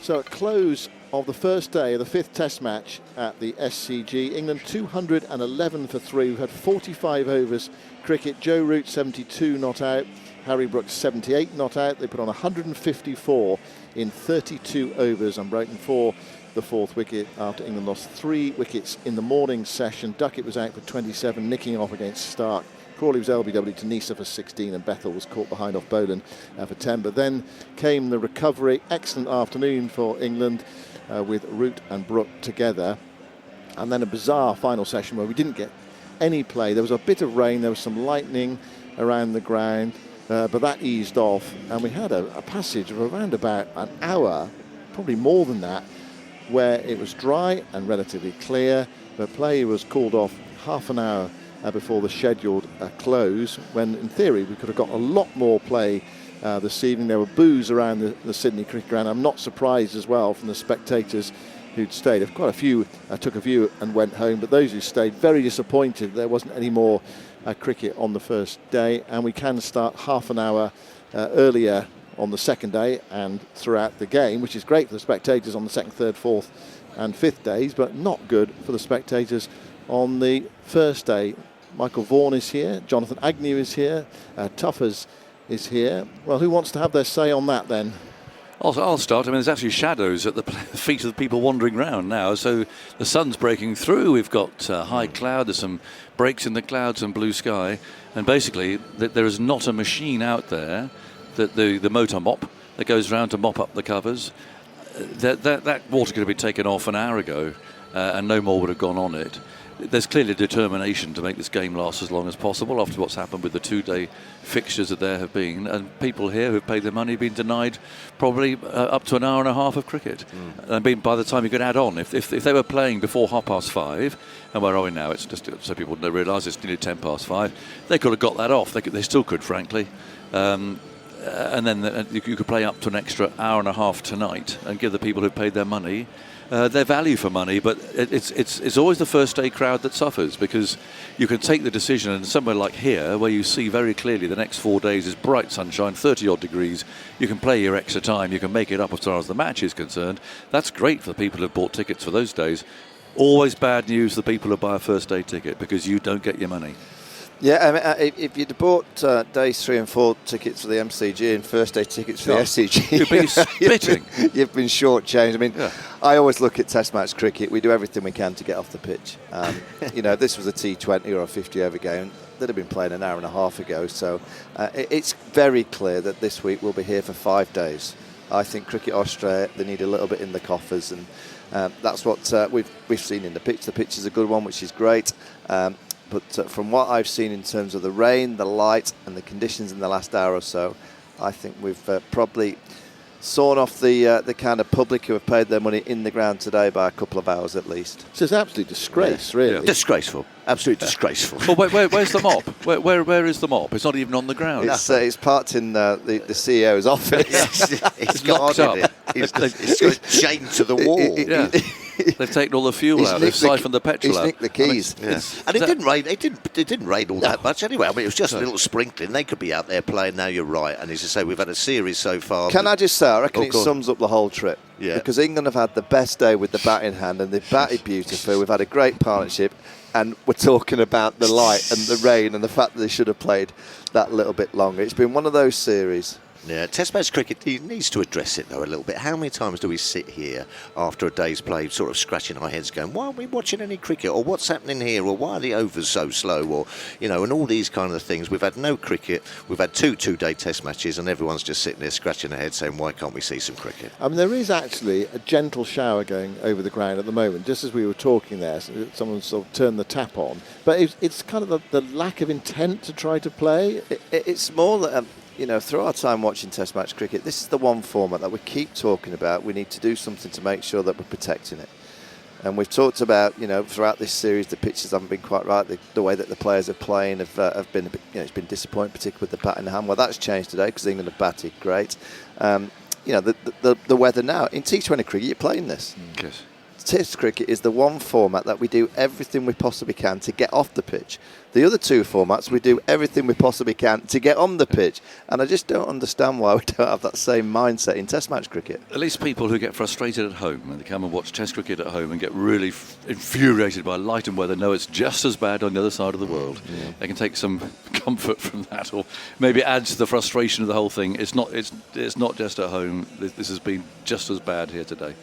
So at close of the first day of the fifth Test match at the SCG, England 211 for 3. We've had 45 overs cricket. Joe Root 72 not out. Harry Brooks 78 not out. They put on 154 in 32 overs, unbroken for the fourth wicket after England lost 3 wickets in the morning session. Duckett was out for 27, nicking off against Stark. Crawley was LBW to Nisa for 16, and Bethel was caught behind off Boland for 10. But then came the recovery. Excellent afternoon for England with Root and Brook together. And then a bizarre final session where we didn't get any play. There was a bit of rain, there was some lightning around the ground, but that eased off. And we had a passage of around about an hour, probably more than that, where it was dry and relatively clear. The play was called off half an hour before the scheduled close, when in theory we could have got a lot more play this evening. There were boos around the Sydney Cricket Ground. I'm not surprised as well from the spectators who'd stayed. Quite a few took a view and went home, but those who stayed, very disappointed there wasn't any more cricket on the first day. And we can start half an hour earlier on the second day and throughout the game, which is great for the spectators on the second, third, fourth and fifth days, but not good for the spectators on the first day. Michael Vaughan is here, Jonathan Agnew is here, Tuffers is here. Well, who wants to have their say on that then? I'll start. I mean, there's actually shadows at the feet of the people wandering around now. So the sun's breaking through. We've got high cloud. There's some breaks in the clouds and blue sky. And basically, there is not a machine out there, that the motor mop that goes around to mop up the covers. That water could have been taken off an hour ago, and no more would have gone on it. There's clearly determination to make this game last as long as possible after what's happened with the 2-day fixtures that there have been, and people here who've paid their money have been denied probably up to an hour and a half of cricket. I mean, by the time you could add on, if they were playing before 5:30, and where are we now? It's just so people don't realise it's nearly 5:10. They could have got that off. They still could, frankly. And then you could play up to an extra hour and a half tonight and give the people who paid their money their value for money. But it's always the first day crowd that suffers, because you can take the decision, and somewhere like here where you see very clearly the next 4 days is bright sunshine, 30 odd degrees, you can play your extra time, you can make it up as far as the match is concerned. That's great for the people who've bought tickets for those days. Always bad news for the people who buy a first day ticket, because you don't get your money. Yeah, I mean, if you'd bought days 3 and 4 tickets for the MCG and first day tickets for the SCG, you'd be spitting. You've been shortchanged. I mean, I always look at Test match cricket. We do everything we can to get off the pitch. You know, this was a T20 or a 50 over game that had been played an hour and a half ago. So it's very clear that this week we'll be here for 5 days. I think Cricket Australia, they need a little bit in the coffers, and that's what we've seen in the pitch. The pitch is a good one, which is great. But from what I've seen in terms of the rain, the light and the conditions in the last hour or so, I think we've probably sawn off the kind of public who have paid their money in the ground today by a couple of hours at least. So it's absolute disgrace, really. Yeah. Disgraceful. Absolutely disgraceful. Well, where's the mop? Where is the mop? It's not even on the ground. It's parked in the CEO's office. It's locked up. It's chained to the wall. Yeah. They've taken all the fuel out. They've siphoned the petrol out. He's nicked the keys. And it didn't rain. It didn't rain all that much anyway. I mean, it was just a little sprinkling. They could be out there playing. Now you're right. And as I say, we've had a series so far. Can I just say, I reckon it sums up the whole trip. Yeah. Because England have had the best day with the bat in hand, and they've batted beautifully. We've had a great partnership, and we're talking about the light and the rain and the fact that they should have played that little bit longer. It's been one of those series. Yeah, Test match cricket needs to address it though a little bit. How many times do we sit here after a day's play sort of scratching our heads going, why aren't we watching any cricket, or what's happening here, or why are the overs so slow, or and all these kind of things. We've had no cricket, we've had two-day Test matches, and everyone's just sitting there scratching their head saying, why can't we see some cricket? I mean, there is actually a gentle shower going over the ground at the moment. Just as we were talking there, someone sort of turned the tap on, but it's kind of the lack of intent to try to play. It's more that through our time watching Test match cricket, this is the one format that we keep talking about. We need to do something to make sure that we're protecting it. And we've talked about, throughout this series, the pitches haven't been quite right. The way that the players are playing have been, it's been disappointing, particularly with the bat in the hand. Well, that's changed today because England have batted great. The weather now in T20 cricket, you're playing this. Yes. Test cricket is the one format that we do everything we possibly can to get off the pitch. The other two formats, we do everything we possibly can to get on the pitch. And I just don't understand why we don't have that same mindset in Test match cricket. At least people who get frustrated at home and they come and watch Test cricket at home and get really infuriated by light and weather know it's just as bad on the other side of the world. Yeah. They can take some comfort from that, or maybe add to the frustration of the whole thing. It's not just at home. This has been just as bad here today.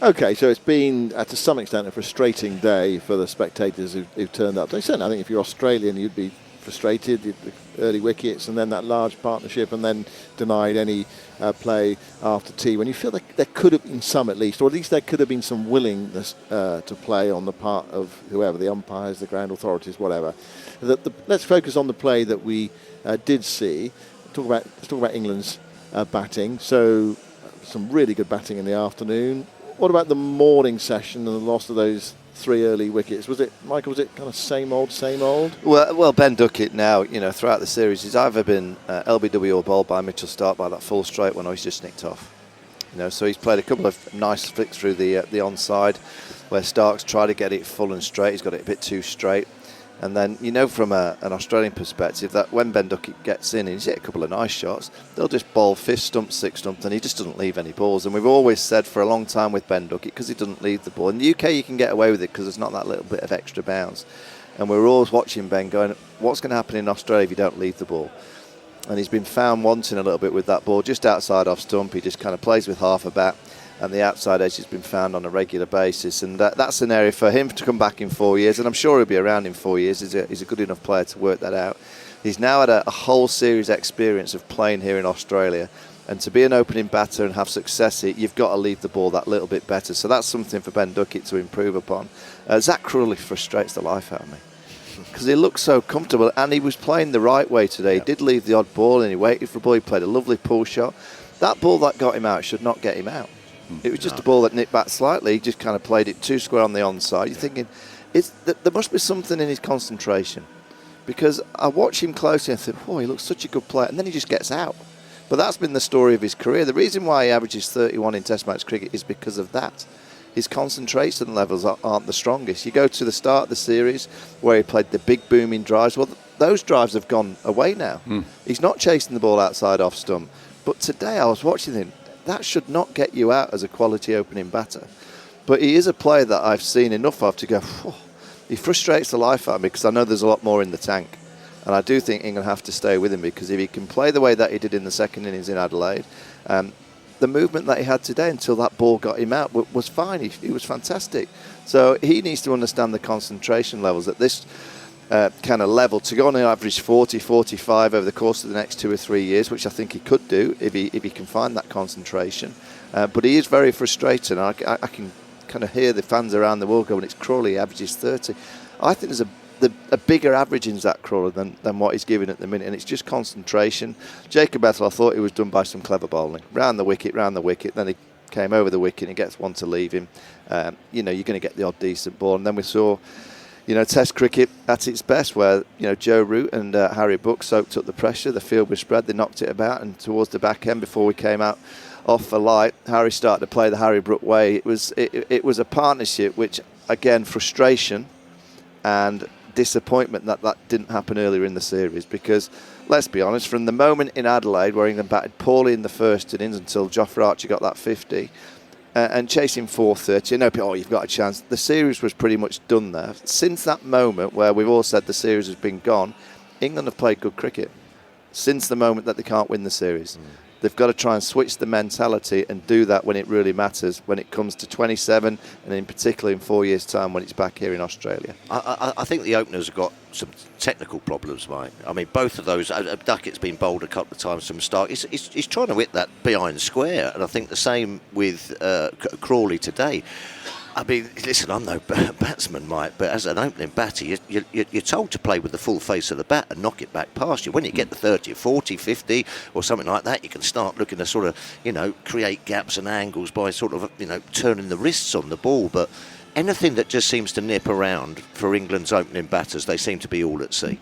Okay, so it's been, to some extent, a frustrating day for the spectators who've turned up. I think if you're Australian, you'd be frustrated, the early wickets and then that large partnership and then denied any play after tea. When you feel that there could have been some at least, or at least there could have been some willingness to play on the part of whoever, the umpires, the ground authorities, whatever. Let's focus on the play that we did see. Let's talk about England's batting. So some really good batting in the afternoon. What about the morning session and the loss of those 3 early wickets? Was it, Michael, was it kind of same old? Well, Ben Duckett now, throughout the series, he's either been LBW or bowled by Mitchell Starc by that full straight one, or he's just nicked off. So he's played a couple of nice flicks through the onside, where Stark's tried to get it full and straight. He's got it a bit too straight. And then, from an Australian perspective, that when Ben Duckett gets in and he's hit a couple of nice shots, they'll just bowl 5th stump, 6th stump, and he just doesn't leave any balls. And we've always said for a long time with Ben Duckett, because he doesn't leave the ball. In the UK, you can get away with it because there's not that little bit of extra bounce. And we're always watching Ben going, what's going to happen in Australia if you don't leave the ball? And he's been found wanting a little bit with that ball just outside off stump. He just kind of plays with half a bat. And the outside edge has been found on a regular basis. And that's an area for him to come back in 4 years. And I'm sure he'll be around in 4 years. He's a good enough player to work that out. He's now had a whole series experience of playing here in Australia. And to be an opening batter and have success here, you've got to leave the ball that little bit better. So that's something for Ben Duckett to improve upon. Zach Crawley frustrates the life out of me, because he looked so comfortable. And he was playing the right way today. He did leave the odd ball and he waited for a ball. He played a lovely pull shot. That ball that got him out should not get him out. It was just a ball that nipped back slightly. He just kind of played it 2 square on the onside. You're thinking, there must be something in his concentration. Because I watched him closely and thought, he looks such a good player. And then he just gets out. But that's been the story of his career. The reason why he averages 31 in Test match cricket is because of that. His concentration levels aren't the strongest. You go to the start of the series where he played the big booming drives. Well, those drives have gone away now. He's not chasing the ball outside off stump. But today I was watching him. That should not get you out as a quality opening batter. But he is a player that I've seen enough of to go, he frustrates the life out of me, because I know there's a lot more in the tank. And I do think England have to stay with him, because if he can play the way that he did in the second innings in Adelaide, the movement that he had today until that ball got him out was fine. He was fantastic. So he needs to understand the concentration levels at this kind of level, to go on an average 40, 45 over the course of the next 2 or 3 years, which I think he could do if he can find that concentration. But he is very frustrating. I can kind of hear the fans around the world going, it's Crawley, averages 30. I think there's a bigger average in Zach Crawley than what he's giving at the minute, and it's just concentration. Jacob Ethel, I thought he was done by some clever bowling. Round the wicket, then he came over the wicket and he gets one to leave him. You're going to get the odd decent ball. And then we saw Test cricket at its best, where, Joe Root and Harry Brook soaked up the pressure. The field was spread, they knocked it about, and towards the back end, before we came out off for light, Harry started to play the Harry Brook way. It was a partnership which, again, frustration and disappointment that didn't happen earlier in the series, because, let's be honest, from the moment in Adelaide where England batted poorly in the first innings until Jofra Archer got that 50, and chasing 430, you've got a chance. The series was pretty much done there. Since that moment where we've all said the series has been gone, England have played good cricket. Since the moment that they can't win the series. They've got to try and switch the mentality and do that when it really matters, when it comes to 27, and in particular in 4 years' time when it's back here in Australia. I think the openers have got some technical problems, Mike. I mean, both of those, Duckett's been bowled a couple of times from Stark. He's trying to hit that behind square, and I think the same with Crawley today. I mean, listen, I'm no batsman, Mike, but as an opening batter, you're told to play with the full face of the bat and knock it back past you. When you get the 30 or 40, 50 or something like that, you can start looking to sort of, create gaps and angles by sort of, turning the wrists on the ball. But anything that just seems to nip around for England's opening batters, they seem to be all at sea.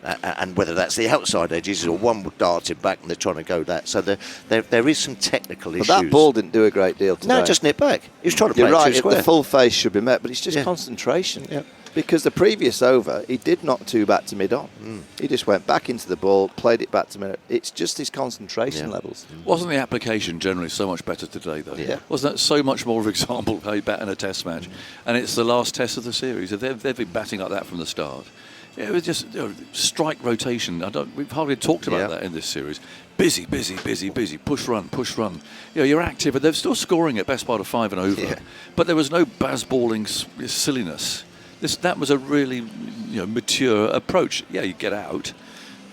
and whether that's the outside edges or one darted back and they're trying to go that. So there is some technical issues. But that ball didn't do a great deal today. No, just nip back. He was trying to play You're it right, too square. the full face should be met, but it's just concentration. Yeah. Because the previous over, he did knock 2 back to mid-on. He just went back into the ball, played it back to mid. It's just his concentration levels. Wasn't the application generally so much better today, though? Yeah. Wasn't that so much more of an example of how you bat in a test match? And it's the last test of the series. If they've been batting like that from the start. Yeah, it was just strike rotation. We've hardly talked about that in this series. Busy, push run. You're active, but they're still scoring at best part of 5 and over. Yeah. But there was no basballing silliness. That was a really mature approach. Yeah, you get out,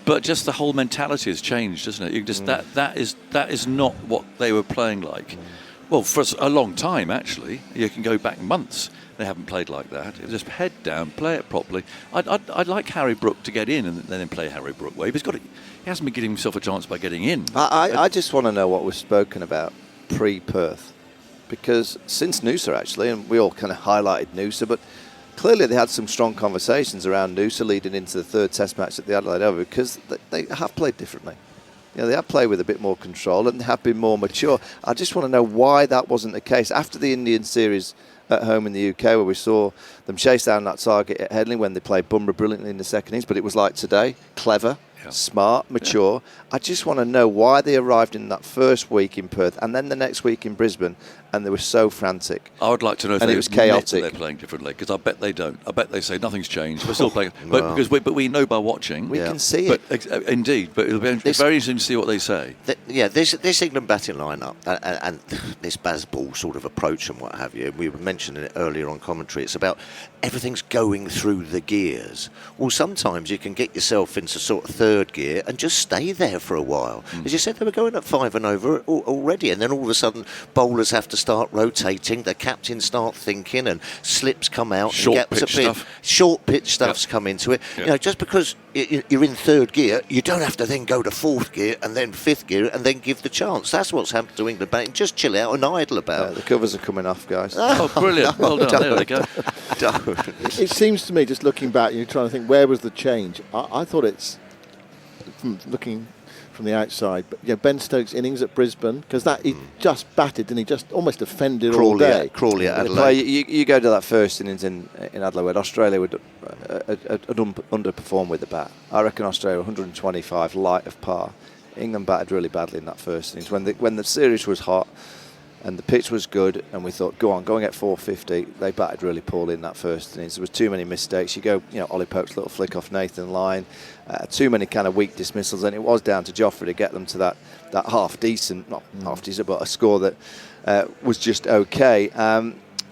but just the whole mentality has changed, doesn't it? You just that is not what they were playing like. Well, for a long time actually. You can go back months. They haven't played like that. It was just head down, play it properly. I'd like Harry Brook to get in and then play Harry Brook way. He hasn't been giving himself a chance by getting in. I just want to know what was spoken about pre-Perth, because since Noosa actually, and we all kind of highlighted Noosa, but clearly they had some strong conversations around Noosa leading into the 3rd Test match at the Adelaide Oval, because they have played differently. They have played with a bit more control and they have been more mature. I just want to know why that wasn't the case. After the Indian series at home in the UK, where we saw them chase down that target at Headingley when they played Bumrah brilliantly in the second innings, but it was like today, clever, smart, mature. I just want to know why they arrived in that first week in Perth and then the next week in Brisbane and they were so frantic. I would like to know if it was chaotic. They're playing differently, because I bet they don't. I bet they say nothing's changed. We're still playing, but we know by watching. We can see it. Indeed, but it'll be very interesting to see what they say. This England batting lineup and this Bazball sort of approach and what have you. We were mentioning it earlier on commentary. It's about everything's going through the gears. Well, sometimes you can get yourself into sort of 3rd gear and just stay there for a while. As you said, they were going at 5 and over already, and then all of a sudden bowlers have to start rotating, the captains start thinking, and slips come out. Short pitch stuff's come into it. Just because you're in 3rd gear, you don't have to then go to 4th gear and then 5th gear and then give the chance. That's what's happened to England batting. Just chill out and idle about. The covers are coming off, guys. Oh, brilliant. Well done. There we go. It seems to me, just looking back, you're trying to think, where was the change? I thought it's, from looking from the outside, but Ben Stokes' innings at Brisbane, because he just batted and he just almost defended all day. Crawley at Adelaide. You go to that first innings in Adelaide, where Australia would underperform with the bat. I reckon Australia 125 light of par. England batted really badly in that first innings when the series was hot and the pitch was good, and we thought, go and get 450. They batted really poorly in that first innings. There was too many mistakes. You go, Ollie Pope's little flick off Nathan Lyon, too many kind of weak dismissals, and it was down to Joffrey to get them to that half decent, not half decent, but a score that was just okay.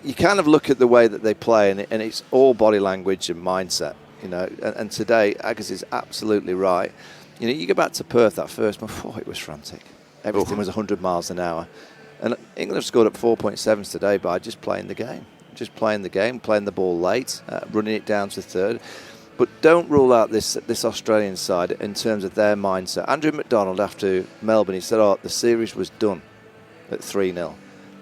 You kind of look at the way that they play, and it's all body language and mindset, And today, Agassi is absolutely right. You go back to Perth that first one, it was frantic. Everything was 100 miles an hour. And England have scored up 4.7s today by just playing the game. Playing the ball late, running it down to 3rd. But don't rule out this Australian side in terms of their mindset. Andrew McDonald, after Melbourne, he said, the series was done at 3-0.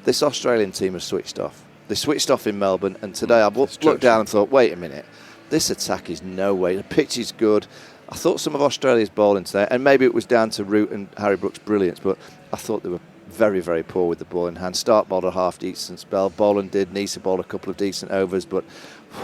This Australian team has switched off. They switched off in Melbourne, and today I looked down and thought, wait a minute, this attack is no way. The pitch is good. I thought some of Australia's bowling today, and maybe it was down to Root and Harry Brook's brilliance, but I thought they were very, very poor with the ball in hand. Stark bowled a half decent spell. Boland did. Neser bowled a couple of decent overs, but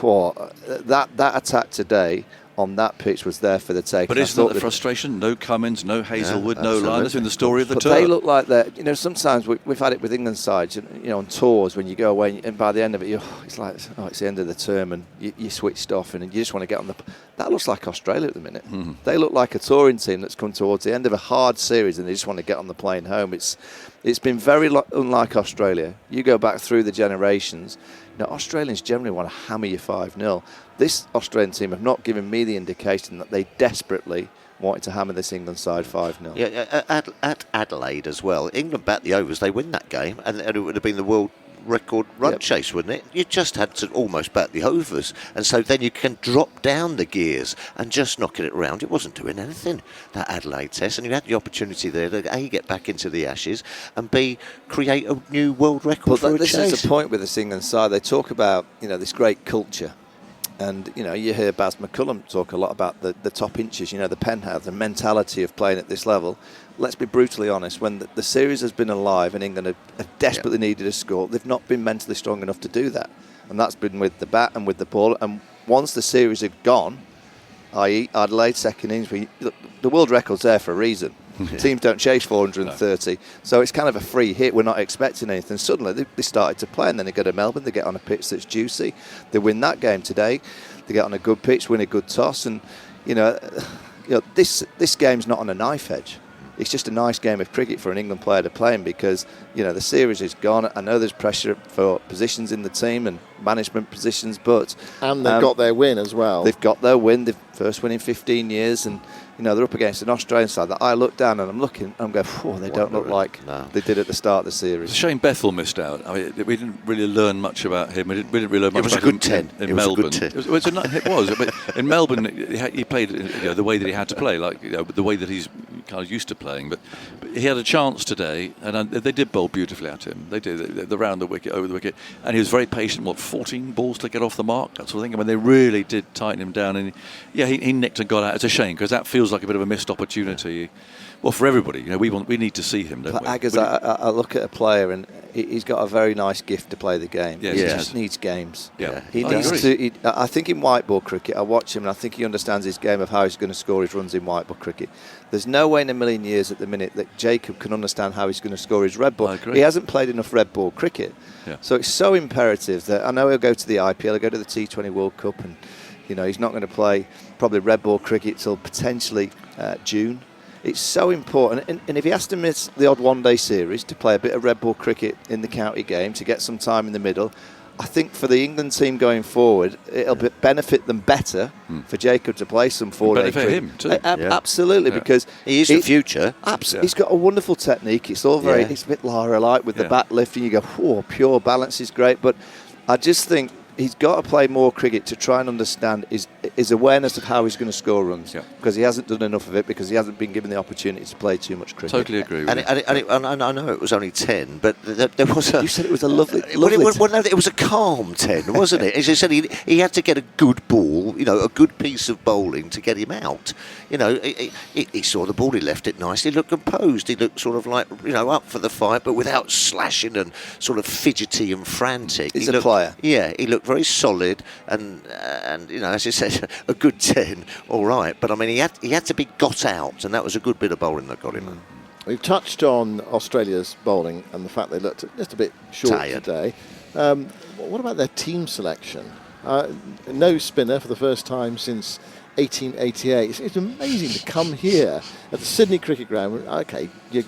that attack today on that pitch was there for the take. But isn't that the frustration? No Cummins, no Hazelwood, no Lyon. That's been the story of the tour. They look like they're. Sometimes we've had it with England sides. On tours when you go away, and by the end of it, it's like it's the end of the term, and you switched off, and you just want to get on the. That looks like Australia at the minute. Mm-hmm. They look like a touring team that's come towards the end of a hard series, and they just want to get on the plane home. It's been very unlike Australia. You go back through the generations. Australians generally want to hammer you 5-0. This Australian team have not given me the indication that they desperately wanted to hammer this England side 5-0. Yeah, at Adelaide as well. England bat the overs, they win that game, and it would have been the world record run chase, wouldn't it? You just had to almost bat the overs, and so then you can drop down the gears and just knocking it around. It wasn't doing anything, that Adelaide test, and you had the opportunity there to A, get back into the Ashes, and B, create a new world record for a chase. This is the point with this England side. They talk about this great culture, And, you hear Baz McCullum talk a lot about the top inches, the penthouse, the mentality of playing at this level. Let's be brutally honest, when the series has been alive and England have desperately needed a score, they've not been mentally strong enough to do that. And that's been with the bat and with the ball. And once the series had gone, i.e. Adelaide second innings, the world record's there for a reason. Teams don't chase 430, so it's kind of a free hit. We're not expecting anything. Suddenly they started to play, and then they go to Melbourne, they get on a pitch that's juicy, they win that game today, they get on a good pitch, win a good toss, and this game's not on a knife edge. It's just a nice game of cricket for an England player to play in, because the series is gone. I know there's pressure for positions in the team and management positions, but they've got their win as well. They've got their win, the first win in 15 years, and they're up against an Australian side that I look down and I'm looking and I'm going, they don't look like they did at the start of the series. It's a shame Bethel missed out. I mean, we didn't really learn much about him. We didn't really learn much about him. It was a good 10 in Melbourne. It was. But in Melbourne, he played the way that he had to play, like the way that he's kind of used to playing. But he had a chance today, and they did bowl beautifully at him. They did the round the wicket, over the wicket, and he was very patient. 14 balls to get off the mark, that sort of thing. I mean, they really did tighten him down, and he nicked and got out. It's a shame, because that feels like a bit of a missed opportunity. Well, for everybody, we need to see him, don't we? Aggers, I look at a player and he's got a very nice gift to play the game. Yes, he just needs games. Yeah. He needs to. I think in white ball cricket, I watch him and I think he understands his game of how he's going to score his runs in white ball cricket. There's no way in a million years at the minute that Jacob can understand how he's going to score his red ball. I agree. He hasn't played enough red ball cricket. Yeah. So it's so imperative that I know he'll go to the IPL, he'll go to the T20 World Cup, and he's not going to play probably red ball cricket till potentially June. It's so important, and if he has to miss the odd one-day series to play a bit of red ball cricket in the county game to get some time in the middle, I think for the England team going forward, it'll benefit them better for Jacob to play some 4-day cricket. Benefit him too. Absolutely, because he is the future. He's got a wonderful technique. It's all very, it's a bit Lara-like with the bat lift, and you go, pure balance is great. But I just think he's got to play more cricket to try and understand his awareness of how he's going to score runs, because he hasn't done enough of it, because he hasn't been given the opportunity to play too much cricket. Totally agree with and I know it was only 10, but there was a... You said it was a lovely it was a calm 10, wasn't it? As you said, he had to get a good ball, a good piece of bowling to get him out. He saw the ball, he left it nicely, he looked composed, he looked sort of like, up for the fight, but without slashing and sort of fidgety and frantic. He's a player. Yeah, he looked very solid, and as you said, a good 10, all right. But I mean, he had to be got out, and that was a good bit of bowling that got him. We've touched on Australia's bowling and the fact they looked just a bit short today. What about their team selection? No spinner for the first time since 1888. It's amazing to come here at the Sydney Cricket Ground. Okay, you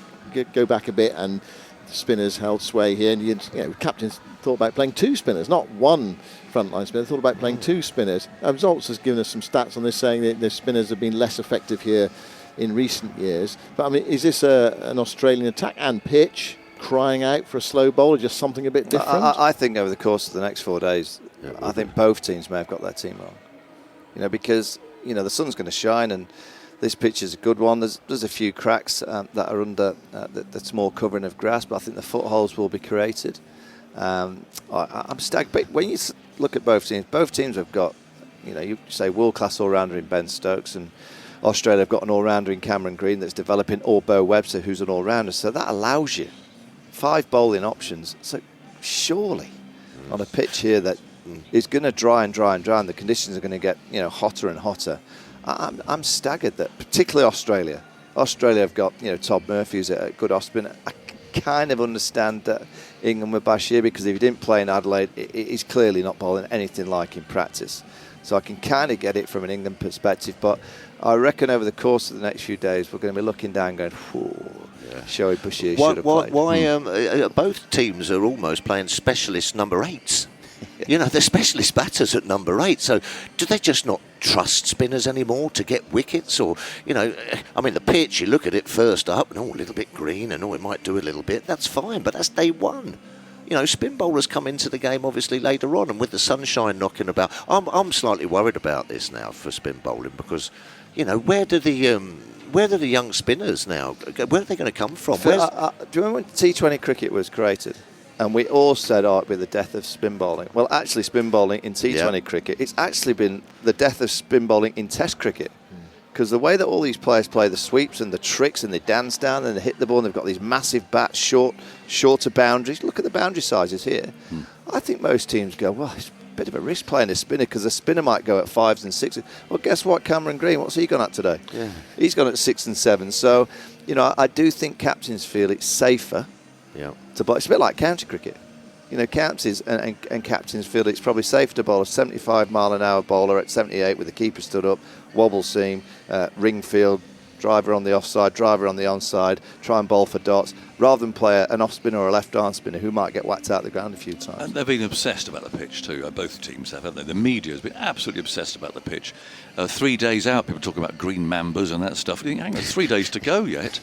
go back a bit and spinners held sway here, and captains thought about playing two spinners, not one frontline spinner. Thought about playing two spinners. Results has given us some stats on this, saying that the spinners have been less effective here in recent years. But I mean, is this an Australian attack and pitch crying out for a slow bowl, or just something a bit different? I think over the course of the next 4 days, I think both teams may have got their team wrong. Because the sun's going to shine, and this pitch is a good one. There's a few cracks that are under the small covering of grass, but I think the footholds will be created. I'm staggered. But when you look at both teams have got, you say world-class all-rounder in Ben Stokes, and Australia have got an all-rounder in Cameron Green that's developing, or Bo Webster, who's an all-rounder. So that allows you 5 bowling options. So surely on a pitch here that is going to dry and the conditions are going to get hotter and hotter. I'm staggered that particularly Australia have got Todd Murphy, who's a good off spinner. I kind of understand that England with Bashir, because if he didn't play in Adelaide, he's clearly not bowling anything like in practice. So I can kind of get it from an England perspective, but I reckon over the course of the next few days we're going to be looking down going, Shoaib Bashir should have played. Why both teams are almost playing specialist number 8s? They're specialist batters at number 8. So do they just not trust spinners anymore to get wickets? Or, I mean, the pitch, you look at it first up, and a little bit green, and it might do a little bit. That's fine, but that's day one. Spin bowlers come into the game obviously later on, and with the sunshine knocking about, I'm slightly worried about this now for spin bowling, because, where do the young spinners now, where are they going to come from? Do you remember when T20 cricket was created? and we all said, oh, it'd be the death of spin bowling. Well, actually, spin bowling in T20 cricket, it's actually been the death of spin bowling in Test cricket. Because the way that all these players play the sweeps and the tricks and they dance down and they hit the ball and they've got these massive bats, shorter boundaries. Look at the boundary sizes here. I think most teams go, well, it's a bit of a risk playing a spinner because the spinner might go at 5s and 6s. Well, guess what, Cameron Green, what's he gone at today? Yeah. He's gone at 6 and 7. So, you know, I do think captains feel it's safer to bowl. It's a bit like county cricket. You know, counties and captains feel it's probably safe to bowl a 75-mile-an-hour bowler at 78 with the keeper stood up, wobble seam, ring field, driver on the offside, driver on the onside, try and bowl for dots, rather than play an off spinner or a left-arm spinner who might get whacked out the ground a few times. And they've been obsessed about the pitch too. Both teams have, haven't they? The media has been absolutely obsessed about the pitch. 3 days out, people talking about green mambas and that stuff. You think, hang on, 3 days to go yet.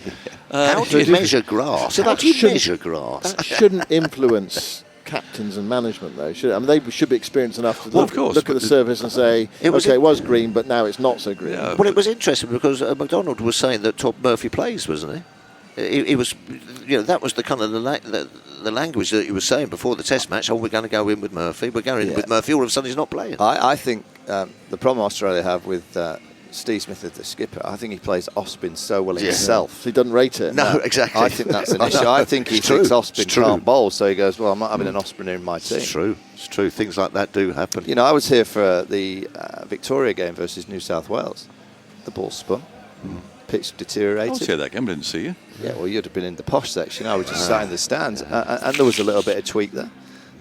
How do you measure grass? So How that do you shouldn't- measure grass? That shouldn't influence captains and management, though. They should be experienced enough to Well, of course, look at the surface and say, It was it was green, but now it's not so green. Yeah. Well, it was interesting because McDonald was saying that Todd Murphy plays, wasn't he? He was, you know, that was the kind of the language that he was saying before the Test match. Oh, we're going to go in with Murphy. We're going in with Murphy. All of a sudden, he's not playing. I think the problem Australia have with Steve Smith as the skipper, I think he plays off-spin so well himself. So he doesn't rate it. No, exactly. I think that's an issue. I think he thinks off-spin can't bowl, so he goes, well, I'm not having an off-spinner in my team. It's true. It's true. Things like that do happen. You know, I was here for the Victoria game versus New South Wales. The ball spun. Pitch I deteriorated. was here that game, didn't see you. Yeah, well, you'd have been in the posh section. I was just sat in the stands, and there was a little bit of tweak there.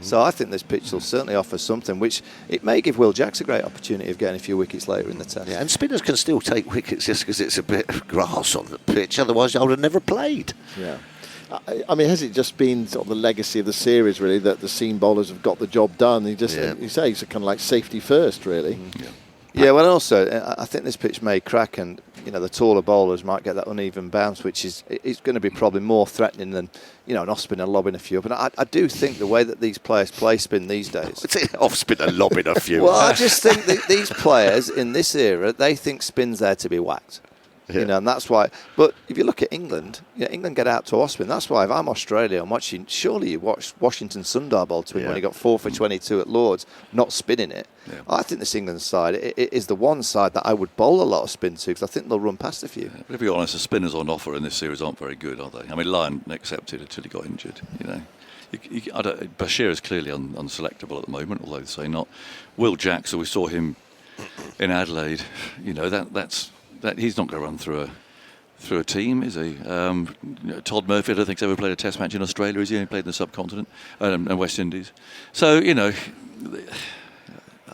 So I think this pitch will certainly offer something, which it may give Will Jacks a great opportunity of getting a few wickets later in the Test. Yeah, and spinners can still take wickets just because it's a bit of grass on the pitch. Otherwise, I would have never played. Yeah. I mean, has it just been sort of the legacy of the series, really, that the seam bowlers have got the job done? You say it's kind of like safety first, really. Yeah, well, also, I think this pitch may crack, and you know the taller bowlers might get that uneven bounce, which is going to be probably more threatening than an off spinner lobbing a few up. And I do think the way that these players play spin these days. It's off spinner lobbing a few. Well, I just think that these players in this era, they think spin's there to be whacked. Yeah. And that's why. But if you look at England, England get out to off spin. That's why if I'm Australia, I'm watching. Surely you watched Washington Sundar bowl to him when he got 4 for 22 at Lords, not spinning it. Yeah. I think this England side it is the one side that I would bowl a lot of spin to because I think they'll run past a few. Yeah, but to be honest, the spinners on offer in this series aren't very good, are they? I mean, Lyon accepted until he got injured. You know, Bashir is clearly unselectable at the moment, although they say not. Will Jacks, so we saw him in Adelaide. You know that he's not going to run through a team, is he? Todd Murphy, I don't think he's ever played a Test match in Australia. Has he? He played in the subcontinent and West Indies. So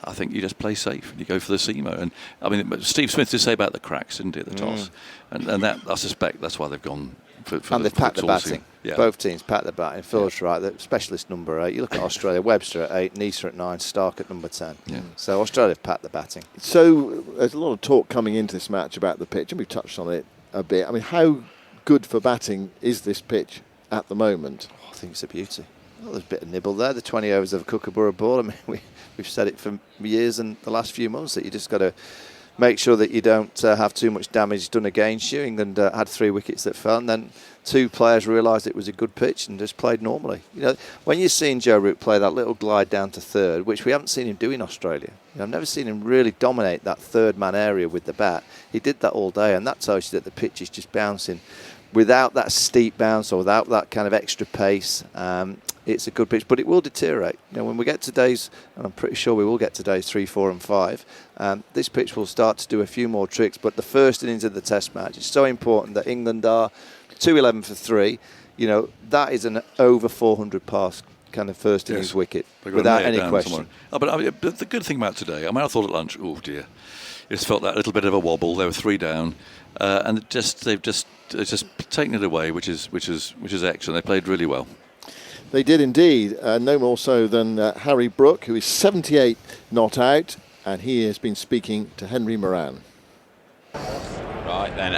I think you just play safe and you go for the seamer. And I mean, Steve Smith did say about the cracks, didn't he, at the toss? And that I suspect that's why they've gone for and they've packed the batting. Yeah. Both teams packed the batting. Phil's right. The specialist number 8. You look at Australia. Webster at 8, Neser at 9, Stark at number 10. Yeah. So Australia have packed the batting. So there's a lot of talk coming into this match about the pitch, and we've touched on it a bit. I mean, how good for batting is this pitch at the moment? I think it's a beauty. Well, there's a bit of nibble there. The 20 overs of a Kookaburra ball. I mean, we've said it for years and the last few months that you just got to make sure that you don't have too much damage done against you. England had 3 wickets that fell, and then 2 players realised it was a good pitch and just played normally. You know, when you've seen Joe Root play that little glide down to third, which we haven't seen him do in Australia. I've never seen him really dominate that third man area with the bat. He did that all day, and that tells you that the pitch is just bouncing without that steep bounce or without that kind of extra pace. It's a good pitch, but it will deteriorate. You know, when we get to days, and I'm pretty sure we will get to days 3, 4 and 5, this pitch will start to do a few more tricks. But the first innings of the Test match, it's so important that England are 211 for 3. You know, that is an over 400 pass kind of first innings wicket without any question. Oh, but the good thing about today, I mean, I thought at lunch, oh dear, it just felt that little bit of a wobble. They were 3 down, and they've just taken it away, which is excellent. They played really well. They did indeed. No more so than Harry Brook, who is 78 not out, and he has been speaking to Henry Moran. Right then.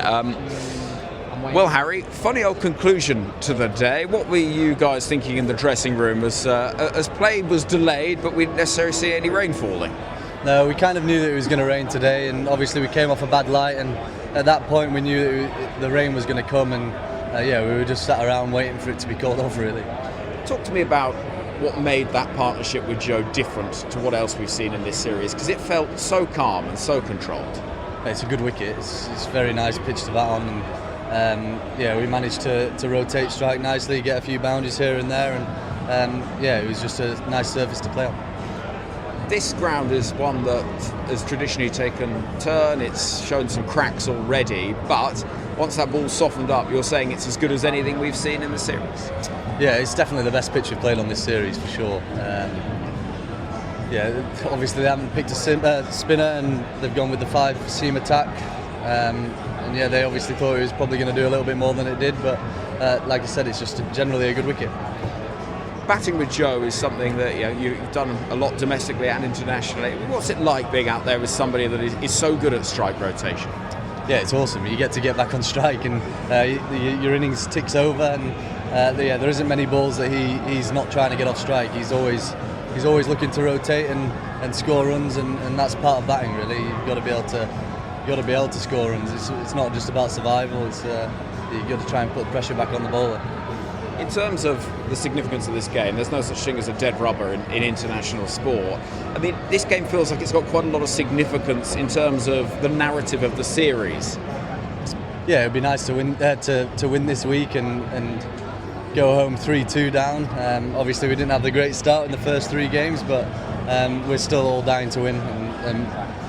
Well, Harry, funny old conclusion to the day. What were you guys thinking in the dressing room as play was delayed, but we didn't necessarily see any rain falling? No, we kind of knew that it was going to rain today, and obviously we came off a bad light, and at that point we knew that the rain was going to come, and we were just sat around waiting for it to be called off, really. Talk to me about what made that partnership with Joe different to what else we've seen in this series, because it felt so calm and so controlled. It's a good wicket. It's a very nice pitch to bat on, and we managed to rotate strike nicely, get a few boundaries here and there, and it was just a nice surface to play on. This ground is one that has traditionally taken turn. It's shown some cracks already, but once that ball's softened up, you're saying it's as good as anything we've seen in the series? Yeah, it's definitely the best pitch we've played on this series for sure. Obviously they haven't picked a spinner, and they've gone with the 5-seam attack. They obviously thought it was probably going to do a little bit more than it did, but like I said, it's just generally a good wicket. Batting with Joe is something that you've done a lot domestically and internationally. What's it like being out there with somebody that is so good at strike rotation? Yeah, it's awesome. You get to get back on strike, and your innings ticks over, and there isn't many balls that he's not trying to get off strike. He's always looking to rotate and score runs, and that's part of batting really. You've got to be able to score runs. It's not just about survival. You've got to try and put pressure back on the bowler. In terms of the significance of this game, there's no such thing as a dead rubber in international sport. I mean, this game feels like it's got quite a lot of significance in terms of the narrative of the series. Yeah, it'd be nice to win this week and go home 3-2 down. Obviously, we didn't have the great start in the first 3 games, but we're still all dying to win, and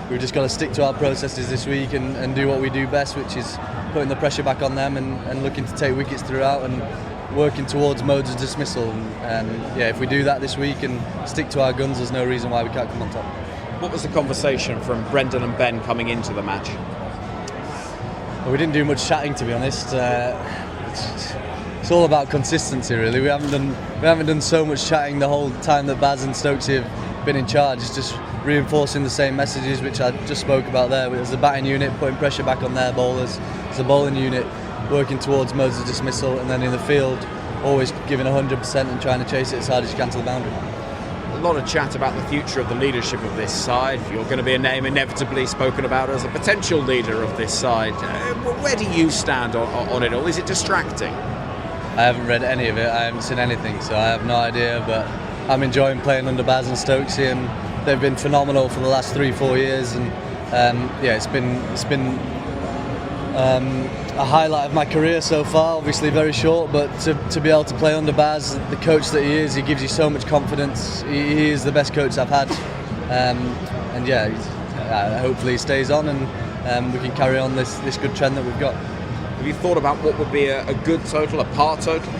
we've just got to stick to our processes this week and do what we do best, which is putting the pressure back on them and looking to take wickets throughout and working towards modes of dismissal. If we do that this week and stick to our guns, there's no reason why we can't come on top. What was the conversation from Brendan and Ben coming into the match? Well, we didn't do much chatting, to be honest. It's all about consistency, really. We haven't done so much chatting the whole time that Baz and Stokesy have been in charge. It's just reinforcing the same messages which I just spoke about there. As the batting unit, putting pressure back on their bowlers. As the bowling unit, working towards modes of dismissal, and then in the field, always giving 100% and trying to chase it as hard as you can to the boundary. A lot of chat about the future of the leadership of this side. You're going to be a name inevitably spoken about as a potential leader of this side. Where do you stand on it all? Is it distracting? I haven't read any of it. I haven't seen anything, so I have no idea. But I'm enjoying playing under Baz and Stokesy, and they've been phenomenal for the last 3-4 years. And it's been a highlight of my career so far. Obviously very short, but to be able to play under Baz, the coach that he is, he gives you so much confidence. He is the best coach I've had, hopefully he stays on, and we can carry on this good trend that we've got. Have you thought about what would be a good total, a par total?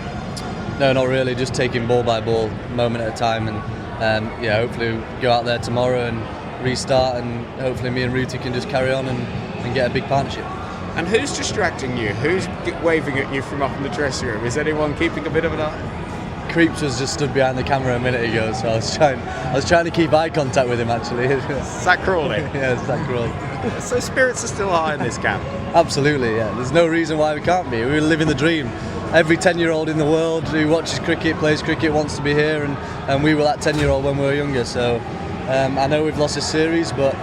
No, not really. Just taking ball by ball, moment at a time, and hopefully we'll go out there tomorrow and restart, and hopefully me and Ruti can just carry on and get a big partnership. And who's distracting you? Who's waving at you from up in the dressing room? Is anyone keeping a bit of an eye? Creeps was just stood behind the camera a minute ago, so I was trying to keep eye contact with him actually. Zach Crawley? Yeah, Zach Crawley. So spirits are still high in this camp? Absolutely, yeah. There's no reason why we can't be. We're living the dream. Every 10-year-old in the world who watches cricket, plays cricket, wants to be here, and we were that 10-year-old when we were younger. So I know we've lost a series, but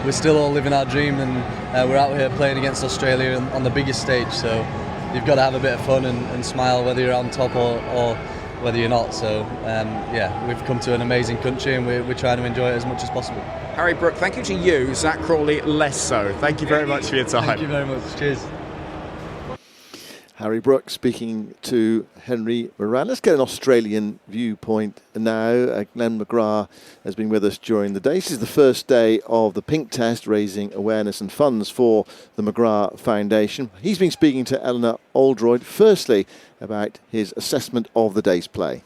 we're still all living our dream, and we're out here playing against Australia on the biggest stage. So you've got to have a bit of fun and smile whether you're on top or whether you're not. So we've come to an amazing country, and we're trying to enjoy it as much as possible. Harry Brook, thank you to you. Zach Crawley, less so. Thank you very much for your time. Thank you very much. Cheers. Harry Brook speaking to Henry Moran. Let's get an Australian viewpoint now. Glenn McGrath has been with us during the day. This is the first day of the Pink Test, raising awareness and funds for the McGrath Foundation. He's been speaking to Eleanor Oldroyd, firstly, about his assessment of the day's play.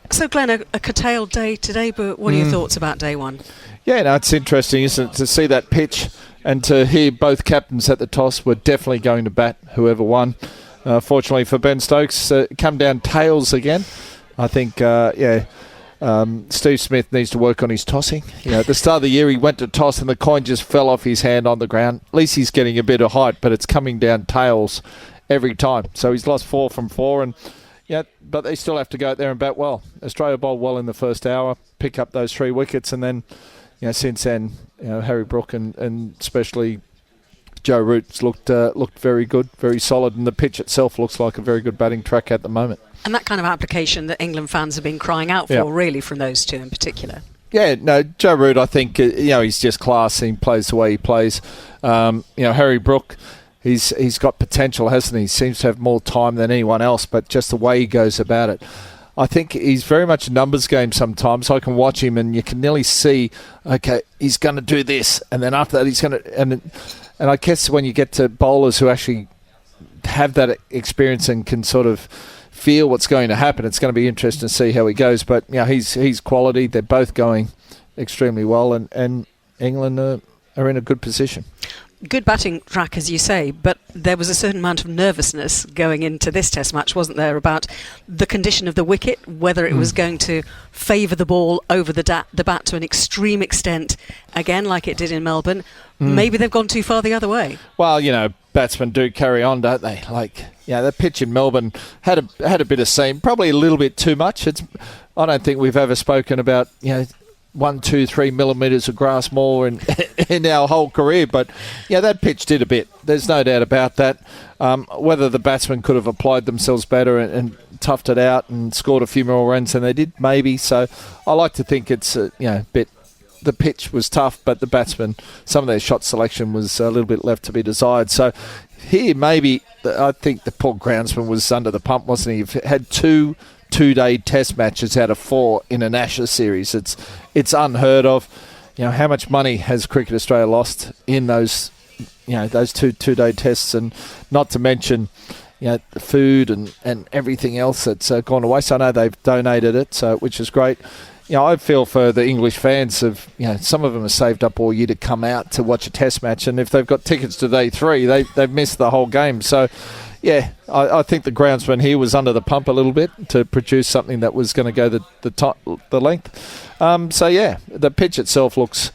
So, Glenn, a curtailed day today, but what are your thoughts about day one? Yeah, no, it's interesting, isn't it, to see that pitch and to hear both captains at the toss were definitely going to bat whoever won. Fortunately for Ben Stokes, come down tails again. I think, Steve Smith needs to work on his tossing. At the start of the year, he went to toss and the coin just fell off his hand on the ground. At least he's getting a bit of height, but it's coming down tails every time. So he's lost 4 from 4, and but they still have to go out there and bat well. Australia bowled well in the first hour, pick up those 3 wickets, and then since then, Harry Brook and especially Joe Root's looked very good, very solid, and the pitch itself looks like a very good batting track at the moment. And that kind of application that England fans have been crying out for, really, from those two in particular. Yeah, no, Joe Root, I think, he's just class. He plays the way he plays. Harry Brook, he's got potential, hasn't he? He seems to have more time than anyone else, but just the way he goes about it. I think he's very much a numbers game sometimes. I can watch him and you can nearly see, okay, he's going to do this, and then after that he's going to... And I guess when you get to bowlers who actually have that experience and can sort of feel what's going to happen, it's going to be interesting to see how he goes. But he's quality. They're both going extremely well, and England are in a good position. Good batting track, as you say, but there was a certain amount of nervousness going into this Test match, wasn't there, about the condition of the wicket, whether it was going to favour the ball over the bat to an extreme extent, again, like it did in Melbourne. Maybe they've gone too far the other way. Well, batsmen do carry on, don't they? The pitch in Melbourne had a bit of seam, probably a little bit too much. I don't think we've ever spoken about 1, 2, 3 millimetres of grass more in our whole career, but that pitch did a bit. There's no doubt about that. Whether the batsmen could have applied themselves better and toughed it out and scored a few more runs than they did, maybe. So I like to think it's a bit. The pitch was tough, but the batsmen, some of their shot selection was a little bit left to be desired. So here, maybe I think the poor groundsman was under the pump, wasn't he? You've had two-day Test matches out of 4 in an Ashes series. It's unheard of. How much money has Cricket Australia lost in those two-day tests, and not to mention the food and everything else that's gone away. So I know they've donated it, which is great. I feel for the English fans of, some of them have saved up all year to come out to watch a Test match, and if they've got tickets to day 3, they've missed the whole game. So, I think the groundsman here was under the pump a little bit to produce something that was going to go the length. The pitch itself looks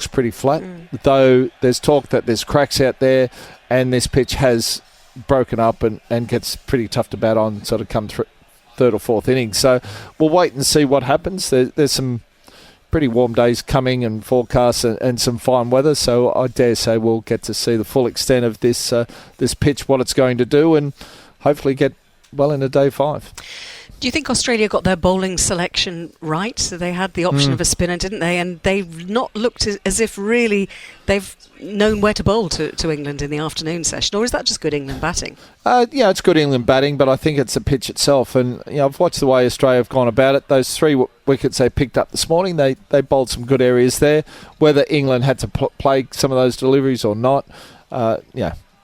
pretty flat, though there's talk that there's cracks out there, and this pitch has broken up and gets pretty tough to bat on, sort of come through third or fourth innings. So we'll wait and see what happens. There's some pretty warm days coming and forecasts and some fine weather, so I dare say we'll get to see the full extent of this pitch, what it's going to do, and hopefully get well into day 5. Do you think Australia got their bowling selection right? So they had the option of a spinner, didn't they? And they've not looked as if really they've known where to bowl to England in the afternoon session, or is that just good England batting? It's good England batting, but I think it's the pitch itself. And I've watched the way Australia have gone about it. Those 3 wickets they picked up this morning, they bowled some good areas there. Whether England had to play some of those deliveries or not,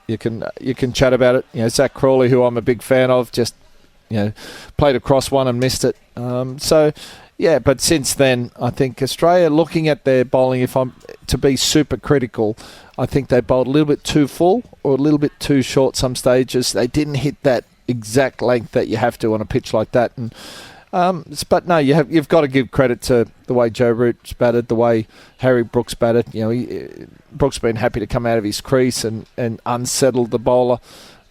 you can chat about it. Zach Crawley, who I'm a big fan of, just played across one and missed it. But since then, I think Australia, looking at their bowling, if I'm to be super critical, I think they bowled a little bit too full or a little bit too short some stages. They didn't hit that exact length that you have to on a pitch like that. And but no, you've got to give credit to the way Joe Root's batted, the way Harry Brooks batted. Brooks been happy to come out of his crease and unsettle the bowler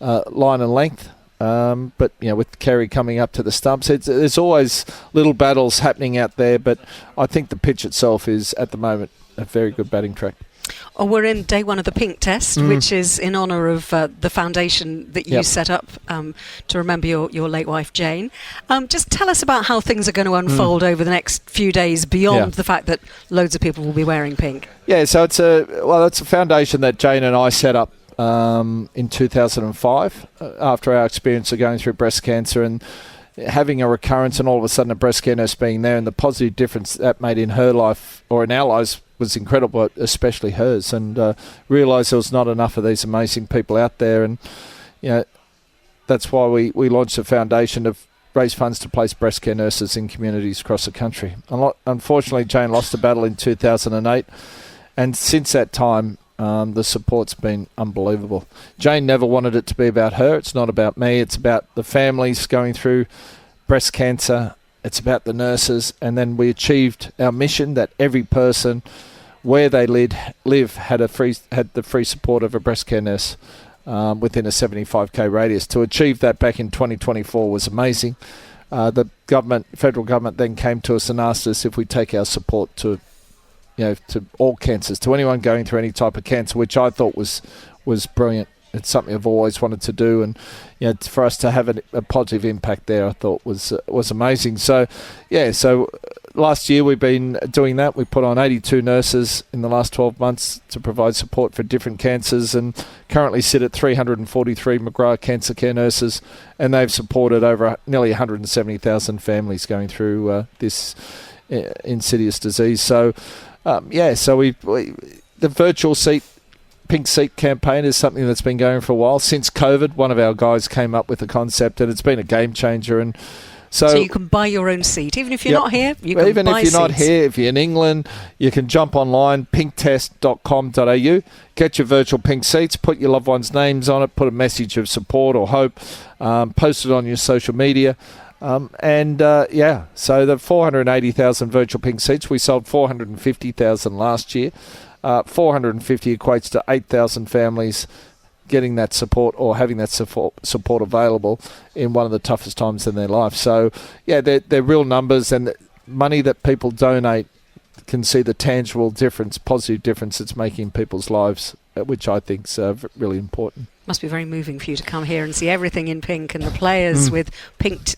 line and length. But with Kerry coming up to the stumps, there's always little battles happening out there. But I think the pitch itself is at the moment a very good batting track. Oh, we're in day 1 of the Pink Test, which is in honour of the foundation that you set up to remember your late wife Jane. Just tell us about how things are going to unfold over the next few days beyond the fact that loads of people will be wearing pink. Yeah, so it's a foundation that Jane and I set up in 2005 after our experience of going through breast cancer and having a recurrence, and all of a sudden a breast care nurse being there, and the positive difference that made in her life or in our lives was incredible, especially hers, and realised there was not enough of these amazing people out there. And that's why we launched a foundation to raise funds to place breast care nurses in communities across the country. Unfortunately, Jane lost the battle in 2008, and since that time the support's been unbelievable. Jane never wanted it to be about her. It's not about me. It's about the families going through breast cancer. It's about the nurses. And then we achieved our mission that every person where they live had the free support of a breast care nurse within a 75k radius. To achieve that back in 2024 was amazing. The federal government then came to us and asked us if we take our support to all cancers, to anyone going through any type of cancer, which I thought was was brilliant. It's something I've always wanted to do, and for us to have a positive impact there, I thought was amazing. So, last year we've been doing that. We put on 82 nurses in the last 12 months to provide support for different cancers, and currently sit at 343 McGrath Cancer Care nurses, and they've supported over nearly 170,000 families going through this insidious disease. So, the virtual Pink Seat campaign is something that's been going for a while. Since COVID, one of our guys came up with the concept, and it's been a game changer. And so you can buy your own seat. Even if you're not here, you can even buy if you're not seats. here, if you're in England, you can jump online, pinktest.com.au, get your virtual pink seats, put your loved ones' names on it, put a message of support or hope, post it on your social media. So the 480,000 virtual pink seats, we sold 450,000 last year. 450 equates to 8,000 families getting that support or having that support available in one of the toughest times in their life. So, they're real numbers, and the money that people donate can see the tangible difference, positive difference it's making in people's lives, which I think is really important. Must be very moving for you to come here and see everything in pink, and the players with pink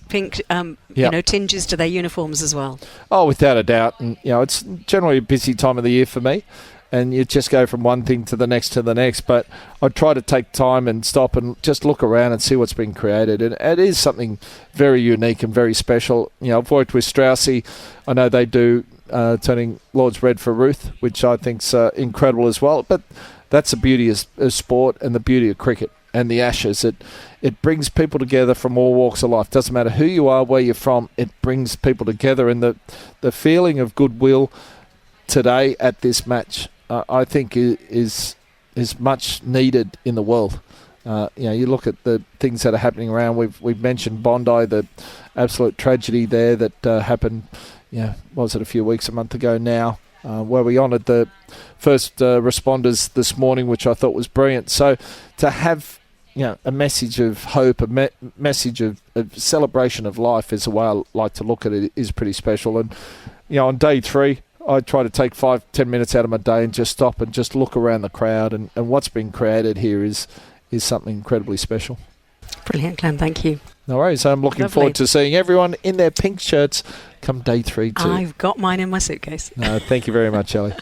tinges to their uniforms as well. Oh, without a doubt. And, it's generally a busy time of the year for me, and you just go from one thing to the next. But I try to take time and stop and just look around and see what's been created. And it is something very unique and very special. I've worked with Straussy. I know they do turning Lord's Red for Ruth, which I think's incredible as well. But that's the beauty of sport and the beauty of cricket and the Ashes. It brings people together from all walks of life. Doesn't matter who you are, where you're from, it brings people together. And the feeling of goodwill today at this match, I think is much needed in the world. You look at the things that are happening around. We've mentioned Bondi, the absolute tragedy there that happened, was it a month ago now, where we honoured the first responders this morning, which I thought was brilliant. So to have a message of hope, a message of celebration of life is the way I like to look at it, is pretty special. And on day 3, I try to take 5-10 minutes out of my day and just stop and just look around the crowd, and what's been created here is something incredibly special. Brilliant, Glenn. Thank you. No worries. I'm looking forward to seeing everyone in their pink shirts come day 3 too. I've got mine in my suitcase. Thank you very much, Ellie.